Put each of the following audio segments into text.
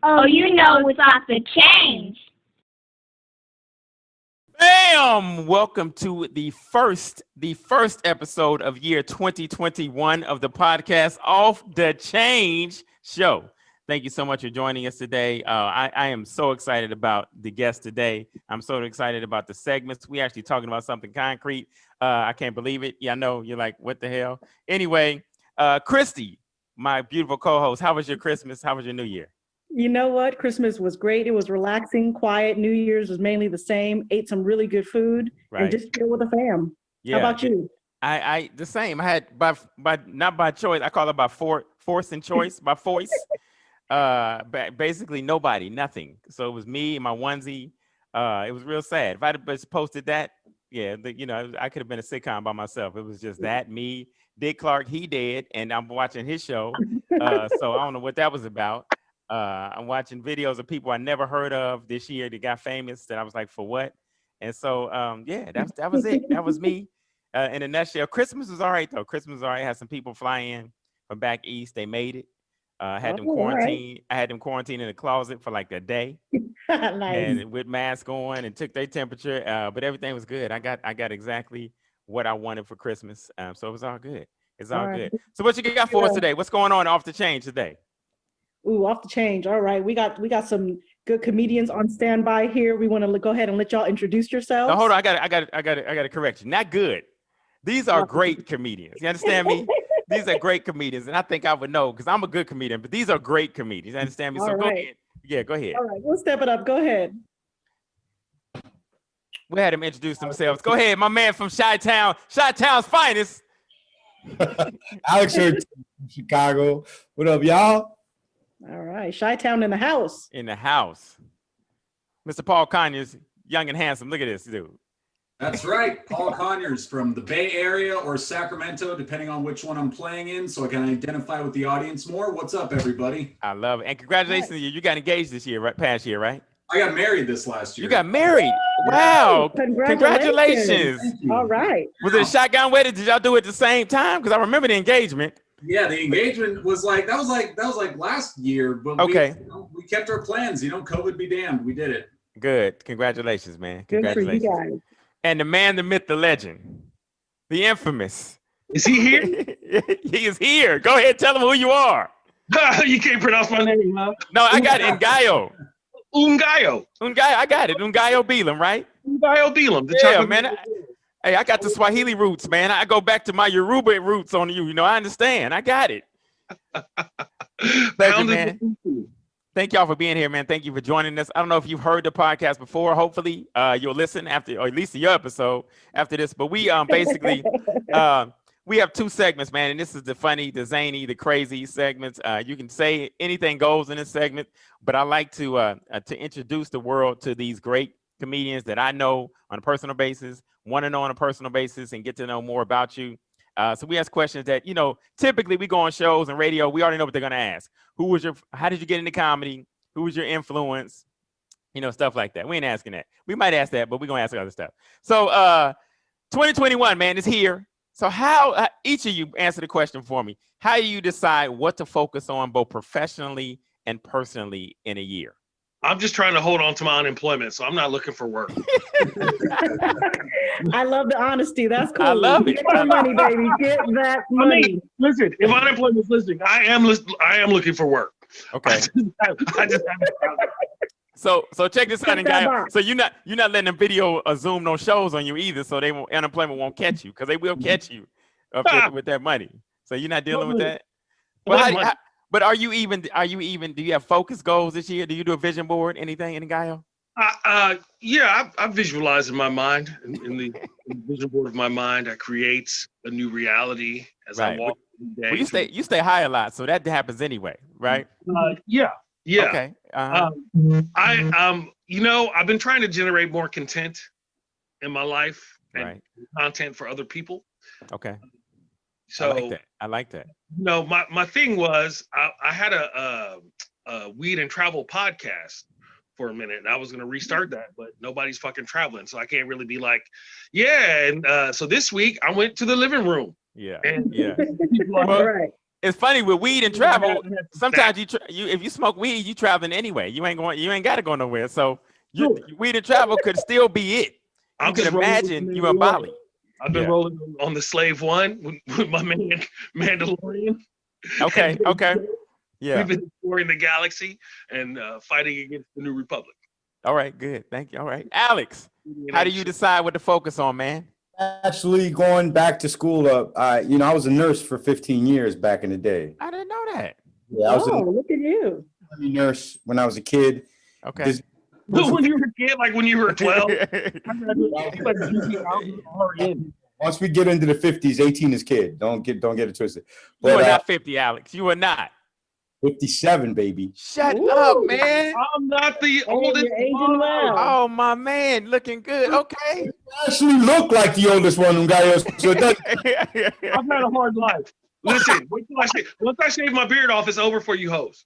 Oh, you know it's off the change. Bam! Welcome to the first episode of year 2021 of the podcast Off the Change show. Thank you so much for joining us today. I am so excited about the guest today. I'm so excited about the segments. We actually talking about something concrete. I can't believe it. Yeah, I know you're like, what the hell? Anyway, Kristy, my beautiful co-host, how was your Christmas? How was your New Year? You know what? Christmas was great. It was relaxing, quiet. New Year's was mainly the same. Ate some really good food and just chill with the fam. Yeah. How about you? I the same. I had by not by choice. I call it by force and choice, by voice. Basically nobody, nothing. So it was me and my onesie. It was real sad. If I'd have just posted that, yeah, I could have been a sitcom by myself. It was just that, me, Dick Clark, he dead, and I'm watching his show. So I don't know what that was about. I'm watching videos of people I never heard of this year that got famous that I was like, for what? And so, that was it. That was me in a nutshell. Christmas was all right, though. Christmas was all right. I had some people fly in from back east. They made it. I had them quarantined. Right. I had them quarantined in the closet for like a day. Nice. And with masks on and took their temperature. But everything was good. I got exactly what I wanted for Christmas. So it was all good. It's all good. Right. So what you got for us today? What's going on off the change today? Ooh, off the change. All right. We got some good comedians on standby here. We want to go ahead and let y'all introduce yourselves. No, hold on. I got to correct you. Not good. These are great comedians. You understand me? These are great comedians. And I think I would know because I'm a good comedian, but these are great comedians. You understand me? So go ahead. Yeah, go ahead. All right. We'll step it up. Go ahead. We had them introduce themselves. Go ahead. My man from Chi-Town. Chi-Town's finest. Alex from Chicago. What up, y'all? All right, Chi-Town in the house. In the house. Mr. Paul Conyers, young and handsome. Look at this dude. That's right. Paul Conyers from the Bay Area or Sacramento, depending on which one I'm playing in, so I can identify with the audience more. What's up, everybody? I love it. And congratulations to you. You got engaged this year, right? Past year, right? I got married this last year. You got married? Wow. Congratulations. All right. Was it a shotgun wedding? Did y'all do it at the same time? Because I remember the engagement. Yeah, the engagement was like last year, but we kept our plans. COVID be damned. We did it. Good. Congratulations, man. Congratulations. Good for you guys. And the man, the myth, the legend, the infamous. Is he here? He is here. Go ahead, tell him who you are. You can't pronounce my name, huh? No, I got it. Ngaio. Ngaio. I got it. Ngaio Bealum, right? Ngaio Bealum. Yeah, man. Hey, I got the Swahili roots, man. I go back to my Yoruba roots on you. I understand. I got it. Pleasure, man. Thank y'all for being here, man. Thank you for joining us. I don't know if you've heard the podcast before. Hopefully, you'll listen after, or at least your episode after this. But we basically, we have two segments, man. And this is the funny, the zany, the crazy segments. You can say anything goes in this segment. But I like to introduce the world to these great comedians that I know on a personal basis, want to know on a personal basis, and get to know more about you. So we ask questions that, typically we go on shows and radio. We already know what they're going to ask. How did you get into comedy? Who was your influence? Stuff like that. We ain't asking that. We might ask that, but we're going to ask other stuff. So 2021, man, is here. So how, each of you answer the question for me. How do you decide what to focus on both professionally and personally in a year? I'm just trying to hold on to my unemployment, so I'm not looking for work. I love the honesty. That's cool. I love it. Get that money, baby. Get that money. Listen, if unemployment's listening, I am looking for work. Okay. I just So check this out, Ngaio. So you're not letting them video or Zoom no shows on you either, so unemployment won't catch you, because they will catch you with that money. So you're not dealing with that. But are you even? Do you have focus goals this year? Do you do a vision board? Anything, Ngaio? Yeah, I visualize in my mind. In the vision board of my mind, I create a new reality as I walk. Well, you stay high a lot, so that happens anyway, right? Yeah. Okay. I've been trying to generate more content in my life and content for other people. Okay. So I like that. My thing was I had a weed and travel podcast for a minute, and I was gonna restart that, but nobody's fucking traveling, so I can't really be like, yeah. And so this week I went to the living room. Yeah. And yeah. It's funny with weed and travel. Sometimes you if you smoke weed, you traveling anyway. You ain't got to go nowhere. So weed and travel could still be it. You can imagine you in Bali. I've been rolling on the Slave One with my man Mandalorian. Okay. Yeah. We've been exploring the galaxy and fighting against the New Republic. All right, good. Thank you. All right. Alex, how do you decide what to focus on, man? Actually, going back to school, I was a nurse for 15 years back in the day. I didn't know that. Yeah, I was look at you. a nurse when I was a kid. Okay. When you were a kid, like when you were 12. Once we get into the 50s, 18 is kid. Don't get it twisted. But, you are not 50, Alex. You are not. 57, baby. Shut up, man. I'm not the oldest. Oh, my man, looking good. Okay. You actually look like the oldest one, Ngaio. So it doesn't. I've had a hard life. Listen, once I shave my beard off, it's over for you hoes.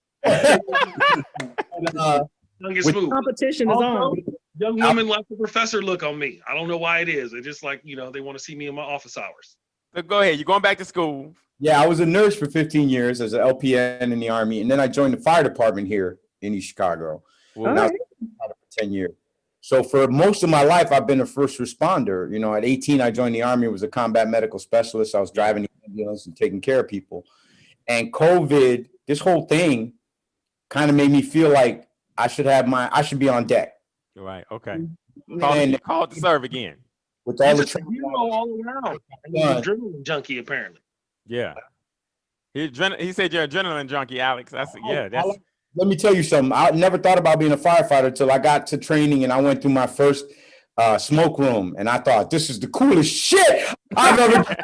Smooth. Competition is on. Young women like the professor look on me. I don't know why it is. It's just like, they want to see me in my office hours. So go ahead. You're going back to school. Yeah, I was a nurse for 15 years as an LPN in the Army. And then I joined the fire department here in East Chicago. Well, and I was for 10 years. So for most of my life, I've been a first responder. At 18, I joined the Army, was a combat medical specialist. I was driving the ambulance and taking care of people. And COVID, this whole thing kind of made me feel like I should be on deck. Right. Okay. Call to serve again. With all the training all around. You're an adrenaline junkie, apparently. Yeah. He said you're an adrenaline junkie, Alex. Let me tell you something. I never thought about being a firefighter until I got to training and I went through my first smoke room, and I thought this is the coolest shit I've ever.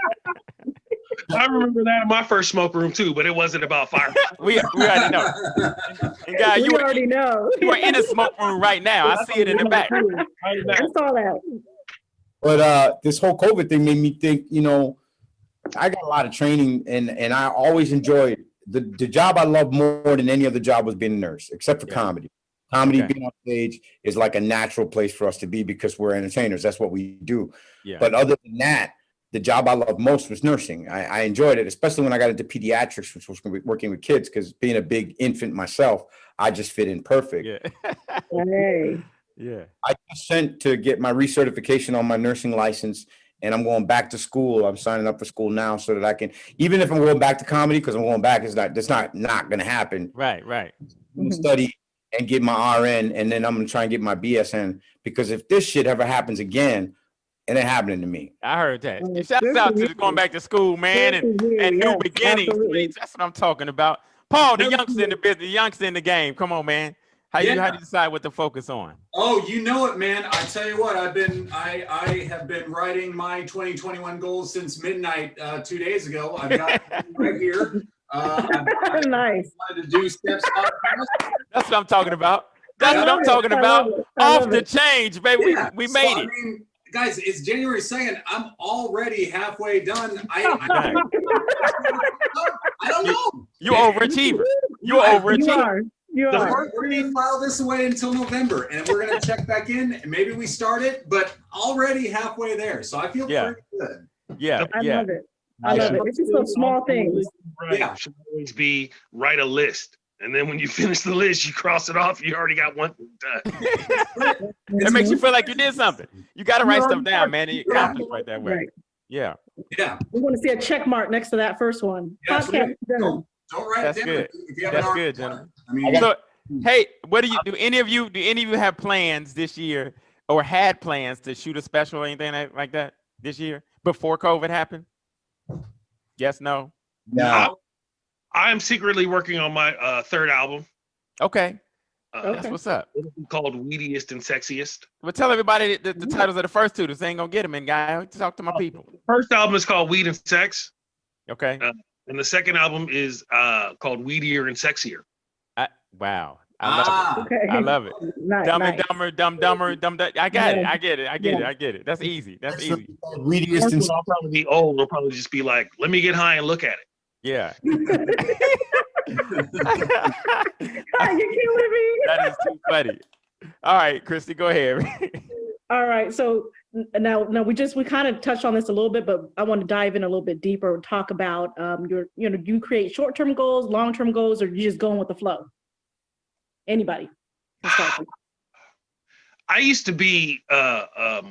I remember that in my first smoke room too, but it wasn't about fire. we already know. And guy, you already know. You are in a smoke room right now. I see it in the back. I saw that. But this whole COVID thing made me think, I got a lot of training and I always enjoyed the job I love more than any other job was being a nurse, except for comedy. Comedy, being on stage is like a natural place for us to be because we're entertainers. That's what we do. Yeah. But other than that, the job I loved most was nursing. I enjoyed it, especially when I got into pediatrics, which was working with kids, because being a big infant myself, I just fit in perfect. Yeah. Hey. Yeah. I just sent to get my recertification on my nursing license, and I'm going back to school. I'm signing up for school now so that I can, even if I'm going back to comedy, because I'm going back, that's not going to happen. Right. I'm going to study and get my RN, and then I'm going to try and get my BSN, because if this shit ever happens again, it ain't happening to me. I heard that. Shout out to going back to school, man, and new beginnings. Please. That's what I'm talking about. Paul, the youngster in the business, the youngster in the game. Come on, man. How do you decide what to focus on? Oh, you know it, man. I tell you what, I have been writing my 2021 goals since midnight 2 days ago. I've got right here. Nice. Wanted to do Steph's podcast. That's what I'm talking about. That's what I'm talking about. Off the change, baby. Yeah. We made it. I mean, guys, it's January 2nd. I'm already halfway done. I don't know. You're overachiever. You're overachiever. You are. We're going to file this away until November, and we're going to check back in. And maybe we start it, but already halfway there. So I feel pretty good. Yeah. I love it. I love it. It's just those small things. Right. Yeah. It should always be write a list. And then when you finish the list, you cross it off. You already got one done. It makes you feel like you did something. You got to write stuff down, man. And you accomplish right that way. Right. Yeah. We want to see a check mark next to that first one. Yeah, Podcast. Don't write That's it down. good. That's good, gentlemen. I mean, so, hey, what do any of you have plans this year, or had plans to shoot a special or anything like that this year before COVID happened? Yes, no. No. I am secretly working on my third album. Okay. That's what's up. It'll be called Weediest and Sexiest. Well, tell everybody the titles of the first two. This ain't gonna get them in, guy. Talk to my people. The first album is called Weed and Sex. Okay. And the second album is called Weedier and Sexier. Wow. I love it. Okay. I love it. Nice, Dumb and Dumber, Dumb Dumber, Dumb. I get it. I get it. That's easy. That's easy. Weediest and I'll probably be old. I'll probably just be like, let me get high and look at it. Yeah. You're killing me. That is too funny. All right, Kristy, go ahead. All right. So Now we kind of touched on this a little bit, but I want to dive in a little bit deeper and talk about do you create short-term goals, long-term goals, or you just going with the flow? Anybody? I used to be a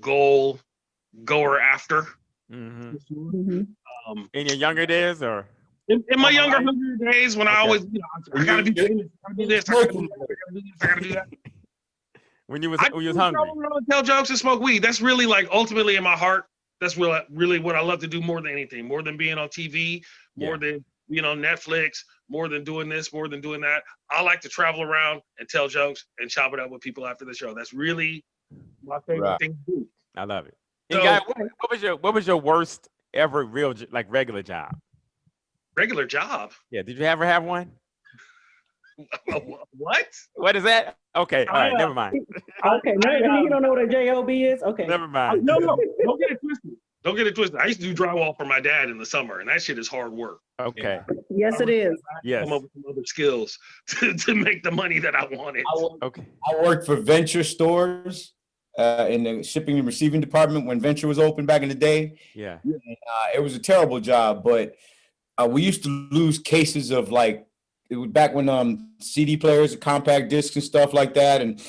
goal goer after. Mm-hmm. In your younger days, or in my younger days, when I always, I gotta be doing this, I gotta do this, I gotta do that. when you was hungry. Tell jokes and smoke weed. That's really like ultimately in my heart. That's really what I love to do more than anything. More than being on TV, more than Netflix, more than doing this, more than doing that. I like to travel around and tell jokes and chop it up with people after the show. That's really my favorite thing to do. I love it. So, Guy, what was your worst ever regular job? Regular job? Yeah. Did you ever have one? What? What is that? Okay. All right. Never mind. Okay. You don't know what a job is? Okay. Never mind. No. Don't get it twisted. Don't get it twisted. I used to do drywall for my dad in the summer, and that shit is hard work. Okay. Yes, it is. Yes. Come up with some other skills to make the money that I wanted. I worked for Venture stores in the shipping and receiving department when Venture was open back in the day. Yeah. And, it was a terrible job, but we used to lose cases of it was back when CD players, compact discs and stuff like that. And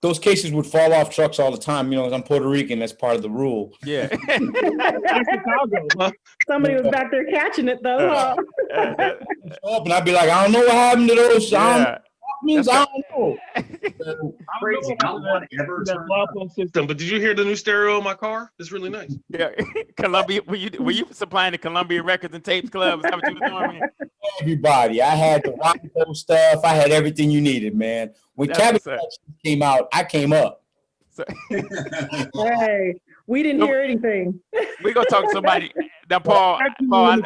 those cases would fall off trucks all the time. As I'm Puerto Rican, that's part of the rule. Yeah. Somebody was back there catching it though. Huh? And I'd be like, I don't know what happened to those. I don't know. Crazy. Not one ever turned on. System. But did you hear the new stereo in my car? It's really nice. Yeah. Columbia. Were you supplying the Columbia Records and Tapes Club? Is that what you were doing, man? Everybody. I had the Roundtable stuff. I had everything you needed, man. When Cabbage came out, I came up. Hey, we didn't hear anything. We're gonna talk to somebody. Now, Paul has one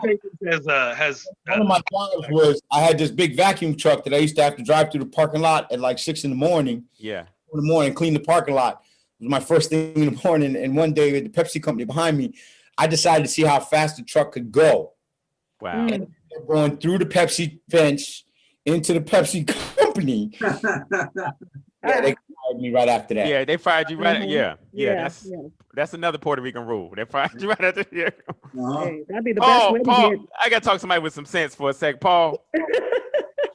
of my jobs was I had this big vacuum truck that I used to have to drive through the parking lot at like 6 a.m. Yeah. In the morning, clean the parking lot. It was my first thing in the morning. And one day with the Pepsi company behind me, I decided to see how fast the truck could go. Wow. And going through the Pepsi fence into the Pepsi company. Yeah, they fired me right after that. Yeah, they fired you right. Yeah. That's another Puerto Rican rule. They fired you right after. Yeah. Hey, that'd be the best way to Paul, get. I gotta talk to somebody with some sense for a sec. Paul,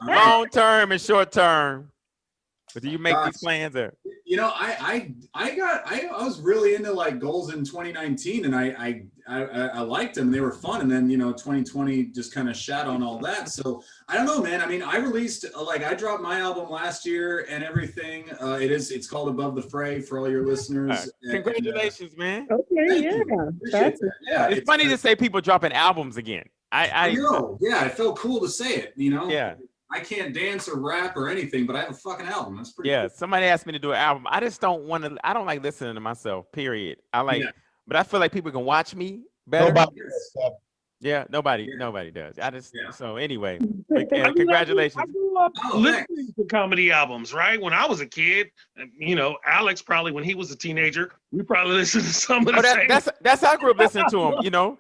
long term and short term. But do you make these plans or? I was really into like goals in 2019, and I liked them. They were fun, and then 2020 just kind of shat on all that. So I don't know, man. I mean, I released I dropped my album last year and everything. It's called Above the Fray for all your listeners. Congratulations, man. Okay, Yeah, it's funny to say people dropping albums again. I know. Yeah, it felt cool to say it. Yeah. I can't dance or rap or anything, but I have a fucking album. That's pretty cool. Somebody asked me to do an album. I just don't want to. I don't like listening to myself. Period. But I feel like people can watch me better. Nobody does. So anyway, congratulations. I grew up listening to comedy albums, right? When I was a kid, Alex probably when he was a teenager, we probably listened to some of the same. That's how I grew up listening to them.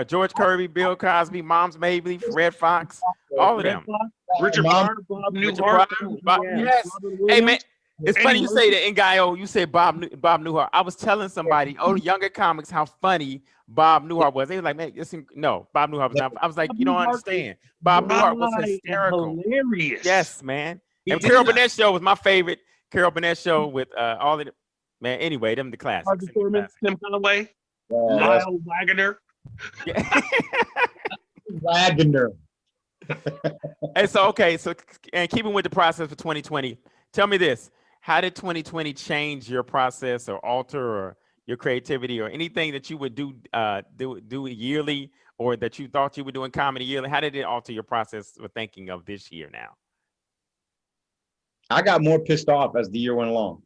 George Kirby, Bill Cosby, Moms Mabley, Red Fox, all of them. Richard Pryor, Bob Newhart. Yes. Hey man, it's funny you say that. Ngaio, you said Bob Newhart. I was telling somebody, younger comics, how funny Bob Newhart was. They were like, man, Bob Newhart was not. I was like, you don't understand. Bob Newhart was hysterical. Hilarious. Yes, man. And Carol Burnett show was my favorite. Carol Burnett show with all of the man. Anyway, them the classics. Tim Conway, Lyle Wagner. Wagner. And so and keeping with the process for 2020, tell me this: how did 2020 change your process or alter or your creativity or anything that you would do yearly or that you thought you would do in comedy yearly? How did it alter your process for thinking of this year now? I got more pissed off as the year went along.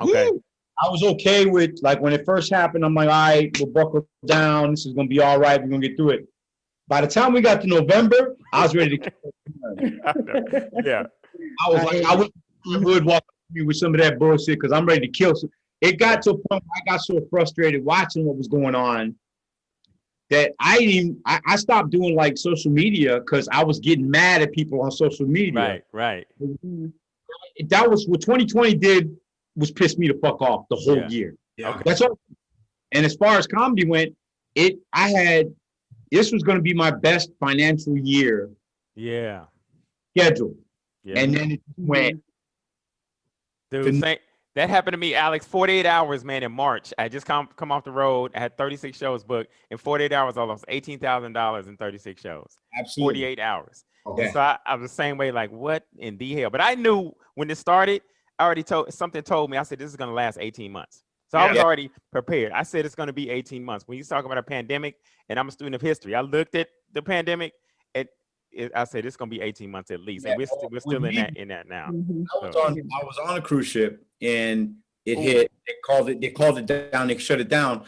Okay. Woo! I was okay with when it first happened. I'm like, all right, we'll buckle down. This is gonna be all right. We're gonna get through it. By the time we got to November, I was ready to kill. Yeah. I was like, I went to the hood walking me with some of that bullshit because I'm ready to kill. So it got to a point where I got so frustrated watching what was going on that I stopped doing social media because I was getting mad at people on social media. Right. That was what 2020 did. Was pissed me the fuck off the whole year. Yeah. Okay. That's all. And as far as comedy went, this was going to be my best financial year Yeah. scheduled. Yeah. And then it went. Dude, that happened to me, Alex. 48 hours, man, in March. I just come off the road. I had 36 shows booked. In 48 hours, I lost $18,000 in 36 shows. Absolutely. 48 hours. Yeah. So I was the same way, like, what in the hell? But I knew when it started, I already told me, I said, this is going to last 18 months. So I was already prepared. I said, it's going to be 18 months. When you talk about a pandemic, and I'm a student of history, I looked at the pandemic, I said, it's going to be 18 months at least. And we're still in that now. I was on a cruise ship and it hit, they called it down, they shut it down.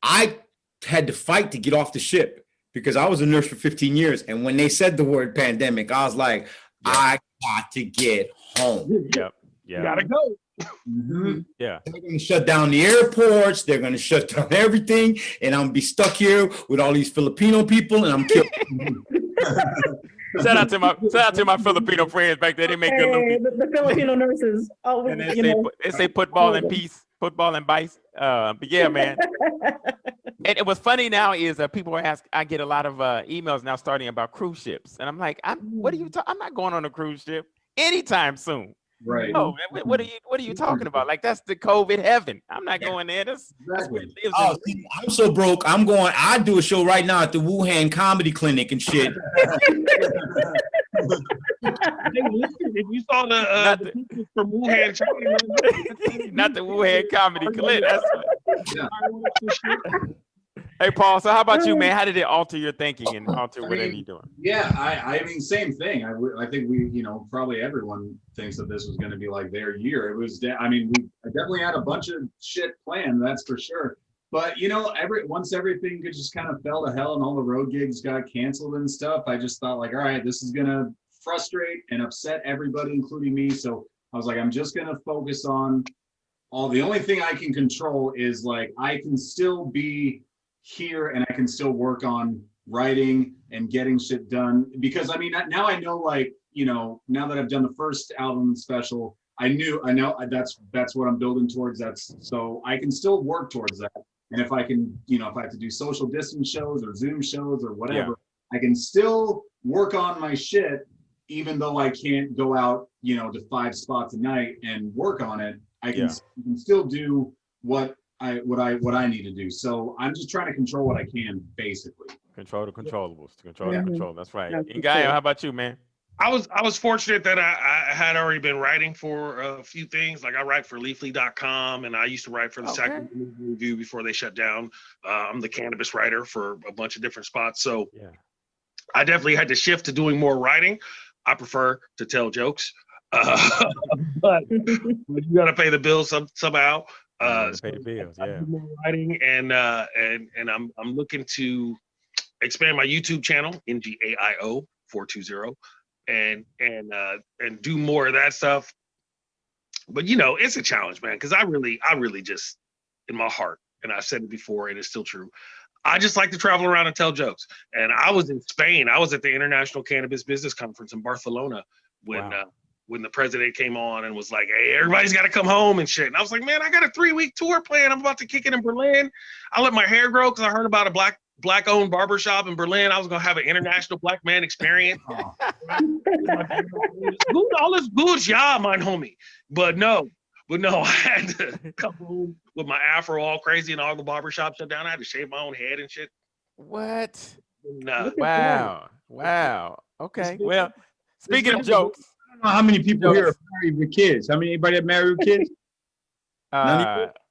I had to fight to get off the ship because I was a nurse for 15 years. And when they said the word pandemic, I was like, I got to get home. Yep. Yeah. Gotta go. Mm-hmm. Yeah. They're going to shut down the airports. They're going to shut down everything. And I'm going to be stuck here with all these Filipino people and I'm killed. Shout out to my Filipino friends back there. They make good looking. The Filipino nurses. Oh, And they say football and peace, football and bice. But yeah, man. And what's funny now is people I get a lot of emails now starting about cruise ships. And I'm like, what are you talking? I'm not going on a cruise ship anytime soon. Right. Oh, what are you talking about? Like, that's the COVID heaven. I'm not going there. That's where it lives. Oh, see, I'm so broke. I do a show right now at the Wuhan Comedy Clinic and shit. If you saw the pictures from Wuhan, China, not the Wuhan Comedy Clinic. That's Yeah. Hey, Paul. So how about you, man? How did it alter your thinking and alter whatever you're doing? Yeah, I mean, same thing. I think we, probably everyone thinks that this was going to be like their year. It was, I definitely had a bunch of shit planned, that's for sure. But, once everything just kind of fell to hell and all the road gigs got canceled and stuff, I just thought like, all right, this is going to frustrate and upset everybody, including me. So I was like, I'm just going to focus on the only thing I can control is like, I can still be here and I can still work on writing and getting shit done because now I know, like, now that I've done the first album special, I know that's what I'm building towards. So I can still work towards that. And if I can, if I have to do social distance shows or Zoom shows or whatever, I can still work on my shit, even though I can't go out, to 5 spots a night and work on it. I can still do what I need to do. So I'm just trying to control what I can, basically. Control the controllables. Control the Yeah. control. That's right. That's And Ngaio, how about you, man? I was fortunate that I had already been writing for a few things. Like I write for Leafly.com and I used to write for the Sacramento Review before they shut down. I'm the cannabis writer for a bunch of different spots. So I definitely had to shift to doing more writing. I prefer to tell jokes, but you got to pay the bills somehow. Pay the bills, I do more writing and I'm looking to expand my YouTube channel, Ngaio 420. And do more of that stuff. But it's a challenge, man, because I really just, in my heart, and I've said it before and it's still true, I just like to travel around and tell jokes. And I was in Spain. I was at the International Cannabis Business Conference in Barcelona when the president came on and was like, hey, everybody's got to come home and shit. And I was like, man, I got a 3-week tour planned. I'm about to kick it in Berlin. I let my hair grow because I heard about a black-owned barbershop in Berlin. I was going to have an international black man experience. Alles gut, yeah, mein homie. But no, I had to come home with my afro all crazy and all the barbershops shut down. I had to shave my own head and shit. What? No. Wow. Okay. Well, speaking of jokes. I don't know how many people here are married with kids. Anybody have married with kids?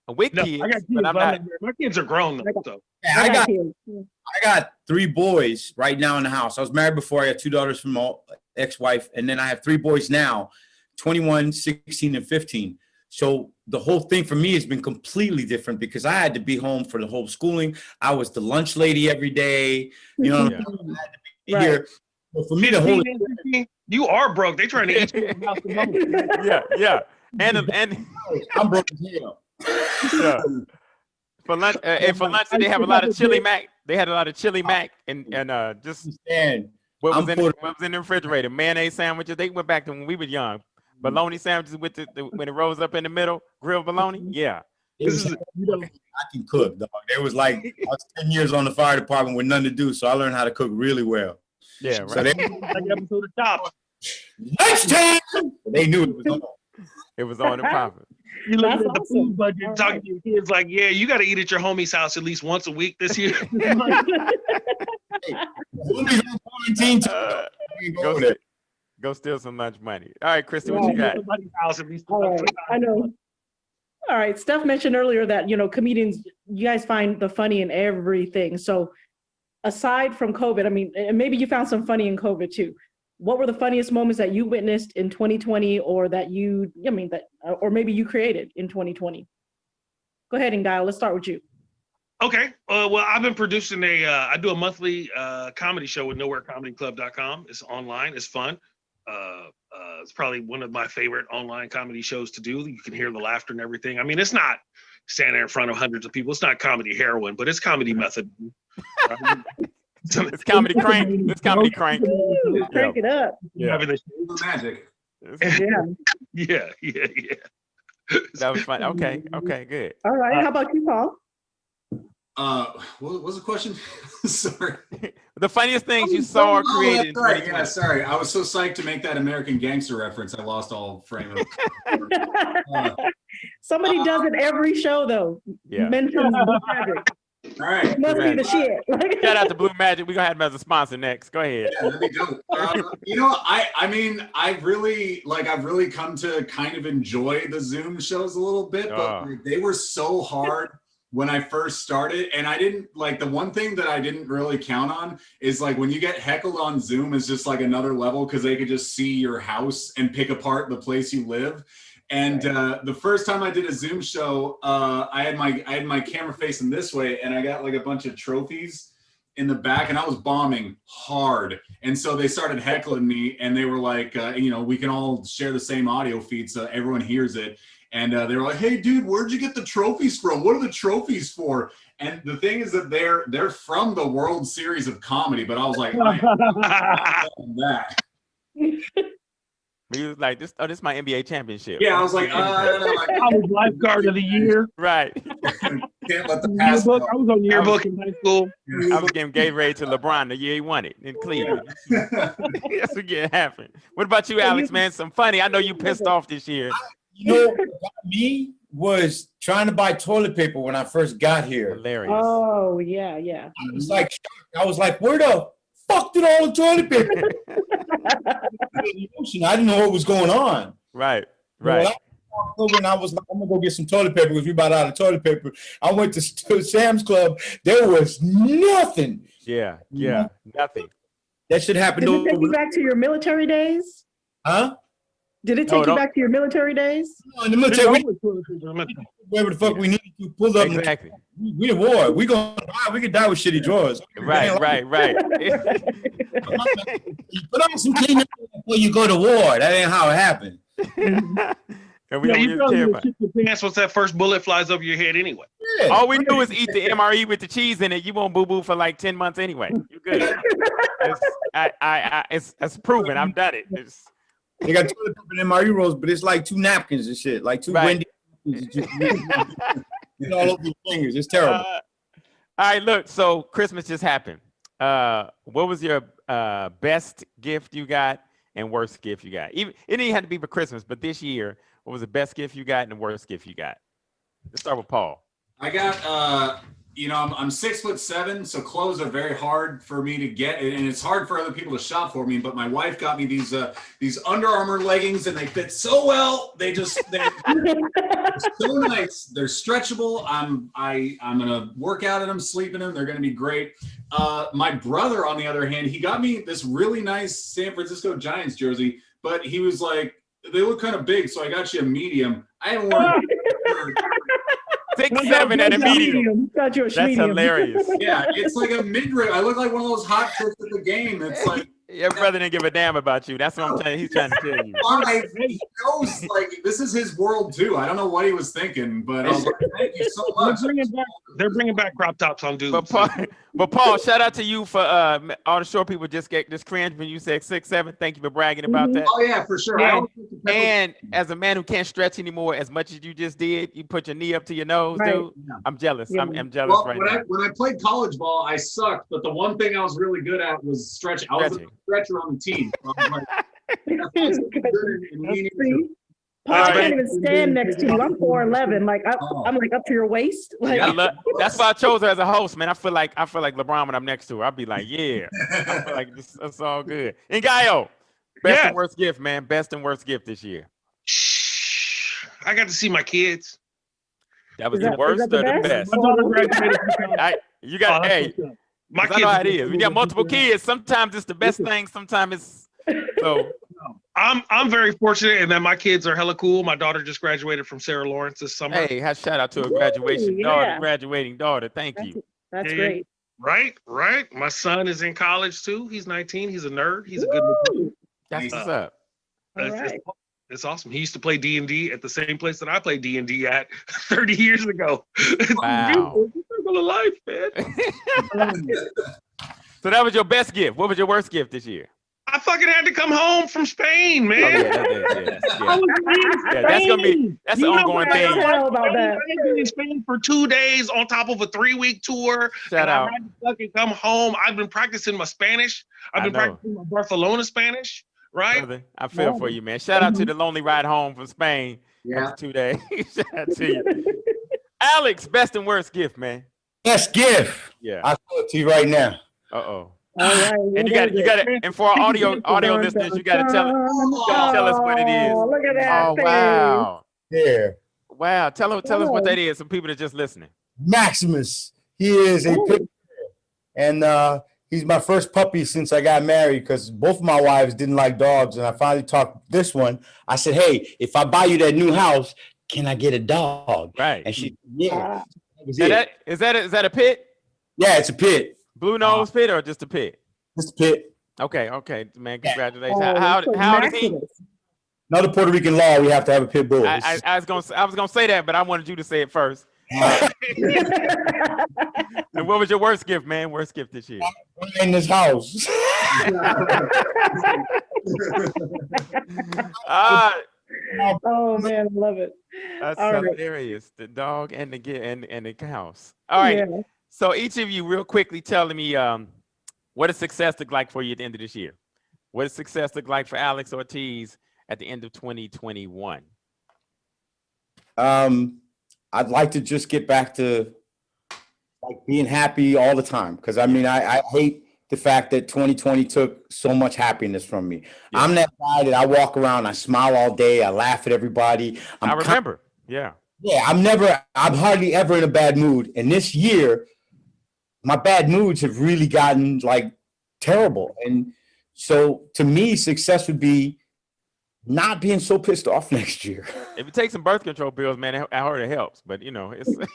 With No, kids, I got kids, but I'm but not. my kids are grown though. So. Yeah, I got 3 boys right now in the house. I was married before. I got 2 daughters from my ex-wife, and then I have 3 boys now, 21, 16, and 15. So the whole thing for me has been completely different because I had to be home for the whole schooling. I was the lunch lady every day. I had to be here. So for me, the whole you are broke. They trying to eat you out the money. Yeah. And I'm broke as hell. Yeah. For lunch, they have a lot of chili mac. They had a lot of chili mac and just what was in the refrigerator? Mayonnaise sandwiches. They went back to when we were young. Bologna sandwiches with when it rolls up in the middle, grilled bologna. Yeah. It This was, is, you know, I can cook, dog. It was like I was 10 years on the fire department with nothing to do, so I learned how to cook really well. Yeah, right. So they like episode of Chopped. next time they knew it was on. It was on and popping. You look at That's the awesome. food budget, All talking to your kids like, yeah, you got to eat at your homie's house at least once a week this year. Somebody's on quarantine too. Uh, We can go go, over there. st- go steal some lunch money. All right, Kristy, what you got? Somebody's house at least All once right, I know. All right, Steph mentioned earlier that, comedians, you guys find the funny in everything. So aside from COVID, I mean, and maybe you found some funny in COVID too. What were the funniest moments that you witnessed in 2020 or that or maybe you created in 2020? Go ahead, Ngaio, let's start with you. Okay. Well, I've been producing I do a monthly comedy show with nowherecomedyclub.com. It's online. It's fun. It's probably one of my favorite online comedy shows to do. You can hear the laughter and everything. I mean, it's not standing there in front of hundreds of people. It's not comedy heroin, but it's comedy method. It's comedy crank. It's comedy crank. Ooh, crank it up. Yeah. Having the- Magic. Yeah. yeah. That was fun. Okay, good. All right, how about you, Paul? What was the question? Sorry. The funniest things you saw or created in that's right. 2020. Yeah, sorry. I was so psyched to make that American Gangster reference. I lost all frame of. Somebody does it every show, though. Yeah. Mentions Blue Magic. All right. Must be the shit. Shout out to Blue Magic. We're gonna have them as a sponsor next. Go ahead. Yeah, that'd be dope. I mean, I've really come to kind of enjoy the Zoom shows a little bit, but like, they were so hard when I first started, and I didn't like the one thing that I didn't really count on is like when you get heckled on Zoom is just like another level because they could just see your house and pick apart the place you live. And the first time I did a Zoom show, I had my camera facing this way, and I got like a bunch of trophies in the back, and I was bombing hard. And so they started heckling me, and they were like, we can all share the same audio feed so everyone hears it. And they were like, "Hey, dude, where'd you get the trophies from? What are the trophies for?" And the thing is that they're from the World Series of Comedy, but I was like, I am that. He was like, "This is my NBA championship." Yeah, I was like, I was lifeguard of the year. Right. Can't let the past Yearbook. go. I was on yearbook in high school. I was giving Gatorade to LeBron the year he won it in Cleveland. That's what getting happened. What about you, Alex, man? Some funny. I know you pissed off this year. What got me was trying to buy toilet paper when I first got here. Hilarious. Oh, yeah. I was like, shocked. I was like, where the fuck did all the toilet paper? I didn't know what was going on. Right. Well, and I was like, I'm gonna go get some toilet paper because we about out of toilet paper. I went to Sam's Club. There was nothing. Yeah. Nothing. That should happen. Did it take you back to your military days? Huh? Did it take you back to your military days? No, in the military, wherever the fuck we needed to pull up. Exactly. We at war. We could die with shitty drawers. Right. You put on some clean before you go to war. That ain't how it happened. And we You don't probably care would about. shit your pants once that first bullet flies over your head anyway. Yeah. All we do is eat the MRE with the cheese in it. You won't boo for like 10 months anyway. You're good. It's proven. I've done it. They got toilet paper and MRE rolls, but it's like 2 napkins and shit, like 2 Right. Wendy. It's all over your fingers. It's terrible. All right, look. So Christmas just happened. What was your best gift you got and worst gift you got? Even it didn't have to be for Christmas, but this year, what was the best gift you got and the worst gift you got? Let's start with Paul. I got, I'm 6'7", so clothes are very hard for me to get, and it's hard for other people to shop for me. But my wife got me these Under Armour leggings, and they fit so well. They're so nice. They're stretchable. I'm gonna work out in them, sleep in them. They're gonna be great. My brother, on the other hand, he got me this really nice San Francisco Giants jersey, but he was like, they look kind of big, so I got you a medium. I haven't worn it. 6'7" at a medium. Got you a That's medium. hilarious. Yeah, it's like a mid-rib. I look like one of those hot chicks at the game. It's like Your brother didn't give a damn about you. That's what I'm telling you. He's trying to tell you. He knows, like, this is his world too. I don't know what he was thinking, but I was like, thank you so much. They're bringing back crop tops on dudes. But Paul, shout out to you for all the short people just cringe when you said 6'7". Thank you for bragging about that. Oh yeah, for sure. And as a man who can't stretch anymore as much as you just did, you put your knee up to your nose, dude. Yeah. I'm jealous. Yeah. I'm jealous right now. When I played college ball, I sucked, but the one thing I was really good at was stretching. I was a stretcher on the team. So I was like, Paul can't even stand next to you. I'm 4'11". Like I'm like up to your waist. Like that's why I chose her as a host, man. I feel like LeBron when I'm next to her. I'll be like, yeah. I feel like it's all good. And Ngaio, best and worst gift, man. Best and worst gift this year. I got to see my kids. That was the worst or the best? You got my kids. I know how it is. We got multiple kids. Sometimes it's the best thing. Sometimes it's so. I'm very fortunate in that my kids are hella cool. My daughter just graduated from Sarah Lawrence this summer. Hey, shout out to a graduating daughter. Thank you. That's great. Right. My son is in college too. He's 19. He's a nerd. He's a good one. That's what's up. It's awesome. He used to play D&D at the same place that I played D&D at 30 years ago. Wow. Circle of life, man. So that was your best gift. What was your worst gift this year? I fucking had to come home from Spain, man. That's the ongoing thing. I've been in Spain for 2 days on top of a 3-week tour. I had to fucking come home. I've been practicing my Spanish. I've been practicing my Barcelona Spanish. Right? Brother, I feel for you, man. Shout out to the lonely ride home from Spain. Yeah. 2 days. Shout out to you. Alex, best and worst gift, man. Best gift. Yeah. I'll show it to you right now. All right, and you got to, and for our audio listeners, you got to tell us what it is. Look at that. Oh, wow. Yeah. Wow. Tell us what that is. Some people that are just listening. Maximus. He is a pit, and he's my first puppy since I got married because both of my wives didn't like dogs. And I finally talked this one. I said, hey, if I buy you that new house, can I get a dog? Right. And she said, yeah. Is that a pit? Yeah, it's a pit. Blue nose pit or just a pit? Just a pit. Okay, man. Congratulations. How old is he? Another Puerto Rican law, we have to have a pit bull. I was gonna say that, but I wanted you to say it first. And what was your worst gift, man? Worst gift this year? In this house. Oh man, I love it. That's hilarious. The dog and the house. All right. Yeah. So each of you, real quickly, telling me what does success look like for you at the end of this year? What does success look like for Alex Ortiz at the end of 2021? I'd like to just get back to like being happy all the time. Cause I mean, I hate the fact that 2020 took so much happiness from me. Yeah. I'm that guy that I walk around, I smile all day. I laugh at everybody. I remember. Yeah. I'm hardly ever in a bad mood. And this year, my bad moods have really gotten like terrible. And so to me, success would be not being so pissed off next year. If you take some birth control pills, man, I heard it helps. But you know, it's a little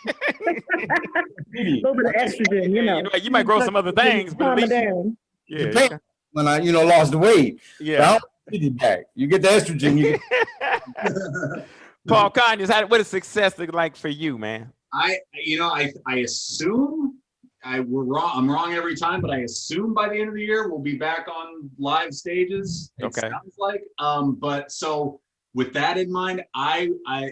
bit of estrogen. You might grow some other things, but at least, when I lost the weight. Yeah, you get the estrogen. Paul Coyers, what does success look like for you, man? I assume we're wrong. I'm wrong every time, but I assume by the end of the year we'll be back on live stages. It sounds like. But so with that in mind,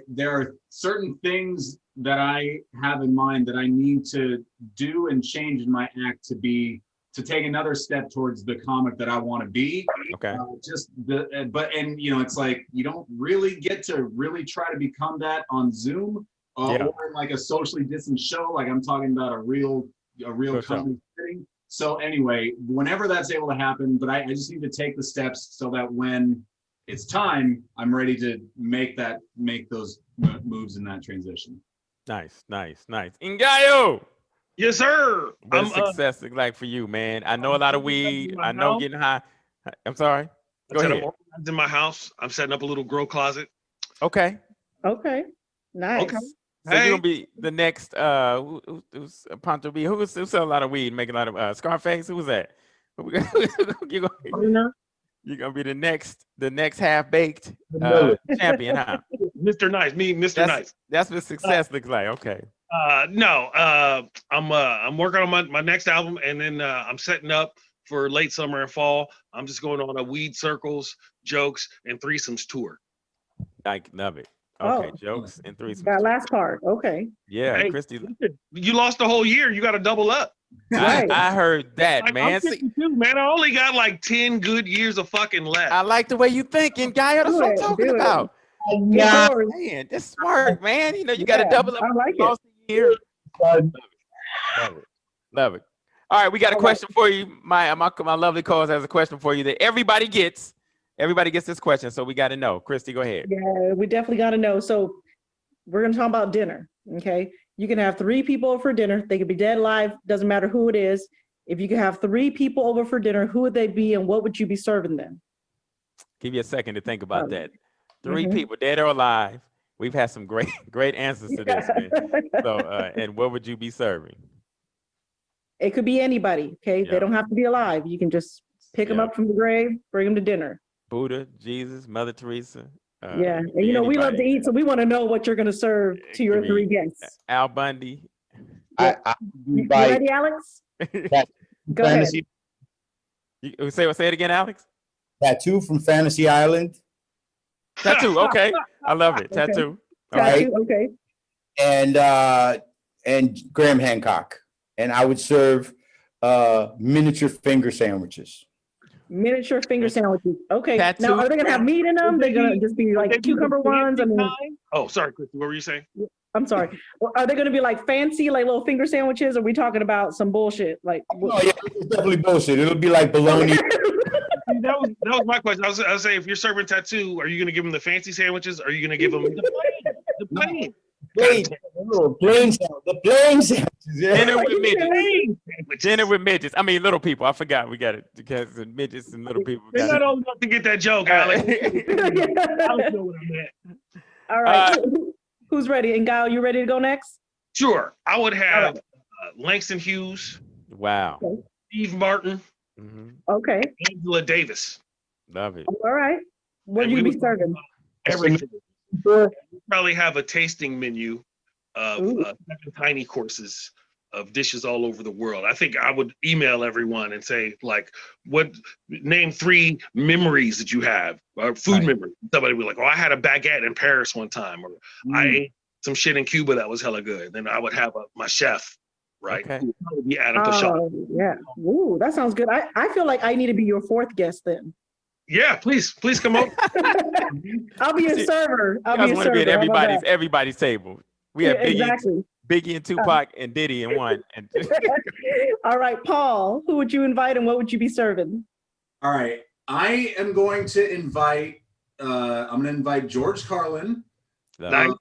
there are certain things that I have in mind that I need to do and change in my act to take another step towards the comic that I want to be. Okay. It's like you don't really get to really try to become that on Zoom or in like a socially distant show. Like I'm talking about a real company setting. So anyway, whenever that's able to happen, but I just need to take the steps so that when it's time, I'm ready to make those moves in that transition. Nice. Ngaio. Yes, sir. What's success look like for you, man? I know a lot of weed. I know getting high. I'm sorry. Go ahead. I'm organized in my house. I'm setting up a little grow closet. Okay. Nice. Okay. So you're gonna be the next who's Ponto B? Who sell a lot of weed, make a lot of Scarface? Who was that? You're gonna be the next half baked champion, huh? Mr. Nice, Mr. Nice. That's what success looks like. Okay. No, I'm working on my next album, and then I'm setting up for late summer and fall. I'm just going on a weed circles, jokes, and threesomes tour. I love it. Okay, Oh. jokes and threesomes. That last part. Okay. Yeah, Hey, Kristy. You lost the whole year. You got to double up. Right. I heard that, man. I'm 52, man. I only got like 10 good years of fucking left. I like the way you thinking, Ngaio. That's what I'm talking about. Yeah. Man, that's smart, man. You know, you got to double up. I like it. Lost a year. Love it. All right, we got a question for you. My lovely co-host has a question for you that everybody gets. Everybody gets this question, so we got to know. Kristy, go ahead. Yeah, we definitely got to know. So we're going to talk about dinner, okay? You can have 3 people over for dinner. They could be dead, alive, doesn't matter who it is. If you could have 3 people over for dinner, who would they be and what would you be serving them? Give you a second to think about that. 3 Mhm. people, dead or alive. We've had some great answers to this, man. So, and what would you be serving? It could be anybody, okay? Yeah. They don't have to be alive. You can just pick them Yeah. up from the grave, bring them to dinner. Buddha, Jesus, Mother Teresa. Yeah, and you know, we love to eat, so we want to know what you're going to serve to your Could be 3 guests. Al Bundy. I You invite ready, Alex? Go ahead. fantasy You say it again, Alex? tattoo from Fantasy Island, Tattoo. Okay, I love it. Okay. Tattoo. All right. Tattoo, okay. and Graham Hancock, and I would serve miniature finger sandwiches. Miniature finger sandwiches. Okay. Tattoo. Now, are they going to have meat in them? They're going to just be like cucumber ones? I mean, Oh, sorry, Kristy. What were you saying? I'm sorry. Well, are they going to be like fancy, like little finger sandwiches? Or are we talking about some bullshit? Like, Oh yeah, it's definitely bullshit. It'll be like bologna. That was my question. I was saying, if you're serving tattoo, are you going to give them the fancy sandwiches? Or are you going to give them the plain? The plain sandwiches. Yeah. Dinner with midgets. Dinner with midgets. I mean, little people. I forgot. We got it because the midgets and little people. They're not old enough to get that joke, Alex. I don't know what I meant. All right. Who's ready? And Ngaio, you ready to go next? Sure. I would have Langston Hughes, Wow. Steve Martin, Mhm. Okay. Angela Davis. Love it. All right. What And do you we be would- serving? Everything. Probably have a tasting menu of Ooh. 7 tiny courses of dishes all over the world. I think I would email everyone and say, like, name 3 memories that you have, or food memories. Somebody would be like, oh, I had a baguette in Paris one time, or I ate some shit in Cuba that was hella good. Then I would have my chef, right? Okay. Who would probably be Adam Pashad. Oh, yeah. Ooh, that sounds good. I feel like I need to be your 4th guest then. Yeah, please come over. I'll be a server. I'll You guys be a want to server. be at How about everybody's table. We that? have Exactly. Biggie and Tupac and Diddy in one. And All right, Paul, who would you invite and what would you be serving? All right. I am going to invite George Carlin, Nice.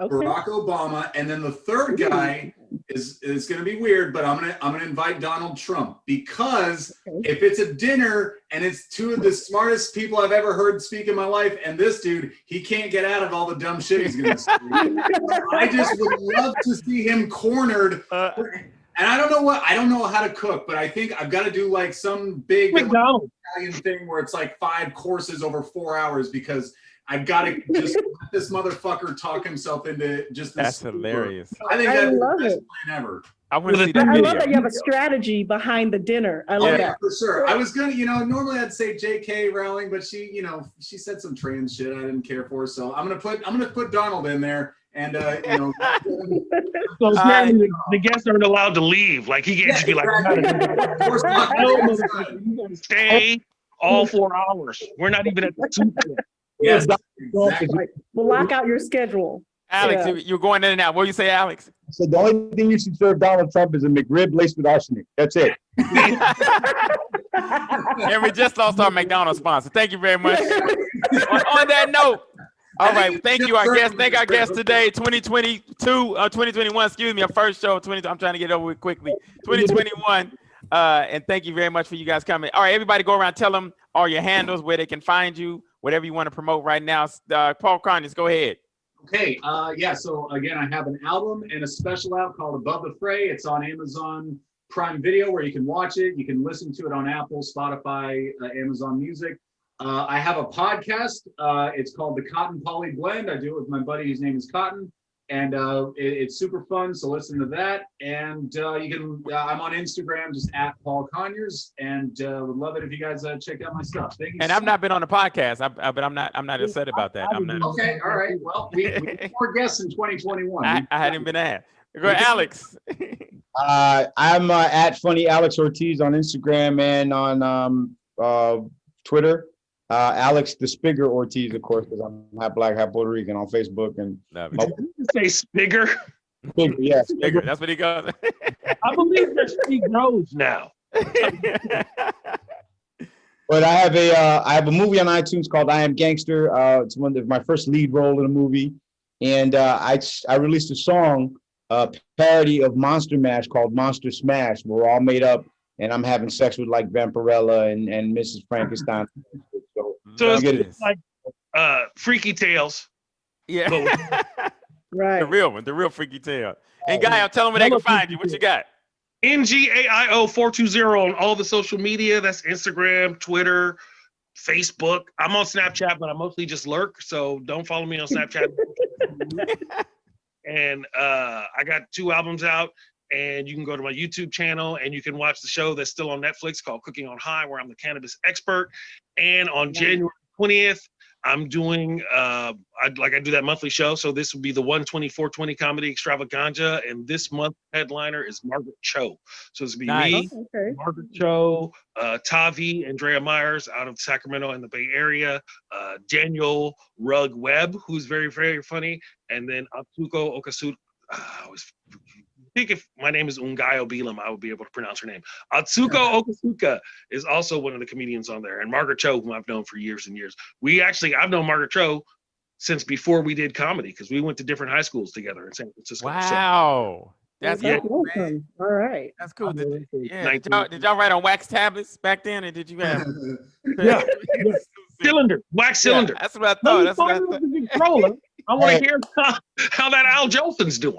Okay. Barack Obama, and then the third guy is going to be weird, but I'm going to invite Donald Trump, because if it's a dinner and it's 2 of the smartest people I've ever heard speak in my life, and this dude, he can't get out of all the dumb shit he's going to say. I just would love to see him cornered. And I don't know how to cook, but I think I've got to do like some big McDonald's. Italian thing where it's like 5 courses over 4 hours, because I've got to just let this motherfucker talk himself into just this. that's hilarious. I think I that's the love best it. plan ever. I want to see that I video. love that you have a strategy behind the dinner. I love Yeah, that. for sure. I was gonna, normally I'd say J.K. Rowling, but she said some trans shit I didn't care for, so I'm gonna put Donald in there, and So apparently the guests aren't allowed to leave. Like, he can't just be like, Of course not. no, motherfucker, you gotta stay all 4 hours. We're not even at the soup yet. Yes, exactly. We'll lock out your schedule. Alex, Yeah. you're going in and out. What do you say, Alex? So the only thing you should serve Donald Trump is a McRib laced with arsenic. That's it. And we just lost our McDonald's sponsor. Thank you very much. on that note, all right. Thank you, our guest. Thank our guest today, 2021, excuse me, our first show, I'm trying to get over it quickly, 2021. And thank you very much for you guys coming. All right, everybody go around, tell them all your handles, where they can find you, whatever you want to promote right now. Paul Carnes, go ahead. Okay, so again, I have an album and a special out called Above the Fray. It's on Amazon Prime Video where you can watch it. You can listen to it on Apple, Spotify, Amazon Music. I have a podcast. It's called The Cotton Poly Blend. I do it with my buddy. His name is Cotton. And it's super fun, so listen to that. And you can, I'm on Instagram, just at Paul Coyers, and would love it if you guys check out my stuff. Thank you. And I've not been on the podcast, but I'm not upset about that. I'm not. Okay, all right. Well, we had 4 guests in 2021. I hadn't been asked. Go ahead, Alex. I'm at Funny Alex Ortiz on Instagram and on Twitter. Alex the Spigger Ortiz, of course, because I'm half black, half Puerto Rican on Facebook. And Did you say Spigger? Spigger, yeah, Bigger, that's what he goes. I believe that she grows now. But I have a movie on iTunes called I Am Gangster. It's one of my first lead role in a movie, and I released a song, parody of Monster Mash called Monster Smash. We're all made up, and I'm having sex with like Vampirella and Mrs. Frankenstein. So it's like Freaky Tales. Yeah. Right. The real one, the real Freaky Tale. And Ngaio, tell them where they can find you. What you got? NGAIO 420 on all the social media. That's Instagram, Twitter, Facebook. I'm on Snapchat, but I mostly just lurk. So don't follow me on Snapchat. And I got 2 albums out. And you can go to my YouTube channel and you can watch the show that's still on Netflix called Cooking on High, where I'm the cannabis expert. And on January 20th, I'm doing, I do that monthly show. So this will be the 12420 Comedy Extravaganza. And this month headliner is Margaret Cho. So this will be me, Margaret Cho, Tavi, Andrea Myers out of Sacramento and the Bay Area, Daniel Rugg Webb, who's very, very funny. And then Atsuko Okasuka. I think if my name is Ngaio Bealum, I would be able to pronounce her name. Atsuko Okasuka is also one of the comedians on there. And Margaret Cho, whom I've known for years and years. I've known Margaret Cho since before we did comedy, because we went to different high schools together in San Francisco. Wow. That's cool, awesome. All right. That's cool. Did y'all write on wax tablets back then, or did you have? Yeah. Wax cylinder. That's what I thought. That's what I thought. I want to hear how that Al Jolson's doing.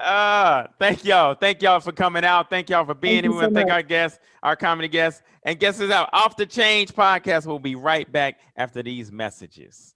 Thank y'all. Thank y'all for coming out. Thank y'all for being here. We want to thank our guests, our comedy guests. And guess this out. Off the Change podcast will be right back after these messages.